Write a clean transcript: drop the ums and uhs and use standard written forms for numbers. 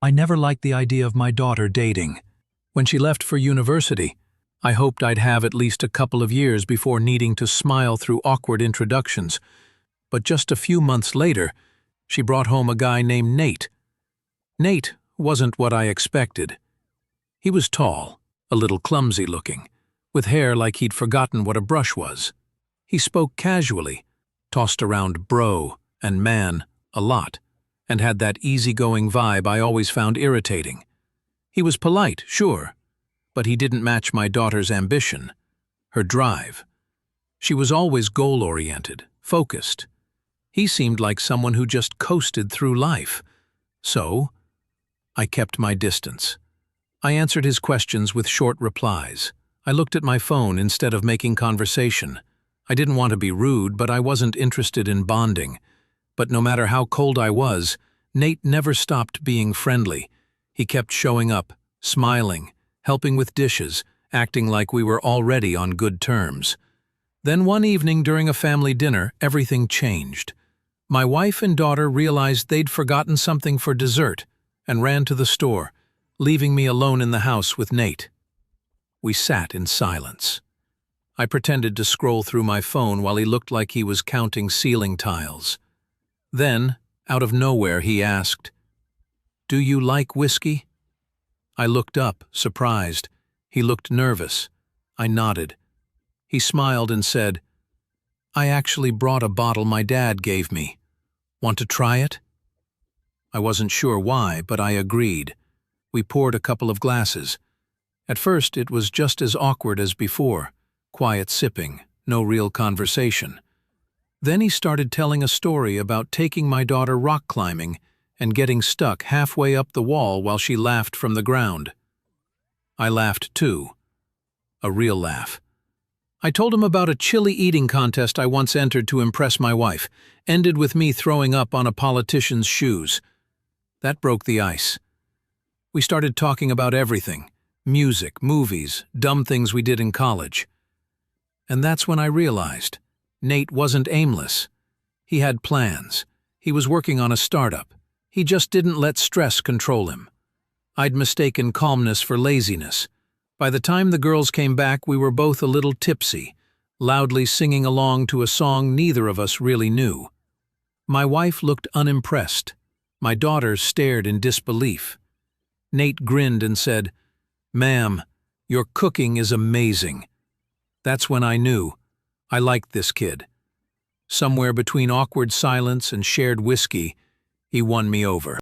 I never liked the idea of my daughter dating. When she left for university, I hoped I'd have at least a couple of years before needing to smile through awkward introductions. But just a few months later, she brought home a guy named Nate. Nate wasn't what I expected. He was tall, a little clumsy looking, with hair like he'd forgotten what a brush was. He spoke casually, tossed around bro and man a lot, and had that easygoing vibe I always found irritating. He was polite, sure, but he didn't match my daughter's ambition, her drive. She was always goal-oriented, focused. He seemed like someone who just coasted through life. So, I kept my distance. I answered his questions with short replies. I looked at my phone instead of making conversation. I didn't want to be rude, but I wasn't interested in bonding. But no matter how cold I was, Nate never stopped being friendly. He kept showing up, smiling, helping with dishes, acting like we were already on good terms. Then one evening during a family dinner, everything changed. My wife and daughter realized they'd forgotten something for dessert and ran to the store, leaving me alone in the house with Nate. We sat in silence. I pretended to scroll through my phone while he looked like he was counting ceiling tiles. Then, out of nowhere, he asked, "Do you like whiskey?" I looked up, surprised. He looked nervous. I nodded. He smiled and said, "I actually brought a bottle my dad gave me. Want to try it?" I wasn't sure why, but I agreed. We poured a couple of glasses. At first, it was just as awkward as before. Quiet sipping, no real conversation. Then he started telling a story about taking my daughter rock climbing and getting stuck halfway up the wall while she laughed from the ground. I laughed too. A real laugh. I told him about a chili eating contest I once entered to impress my wife, ended with me throwing up on a politician's shoes. That broke the ice. We started talking about everything: music, movies, dumb things we did in college. And that's when I realized Nate wasn't aimless. He had plans. He was working on a startup. He just didn't let stress control him. I'd mistaken calmness for laziness. By the time the girls came back, we were both a little tipsy, loudly singing along to a song neither of us really knew. My wife looked unimpressed. My daughter stared in disbelief. Nate grinned and said, "Ma'am, your cooking is amazing." That's when I knew I liked this kid. Somewhere between awkward silence and shared whiskey, he won me over.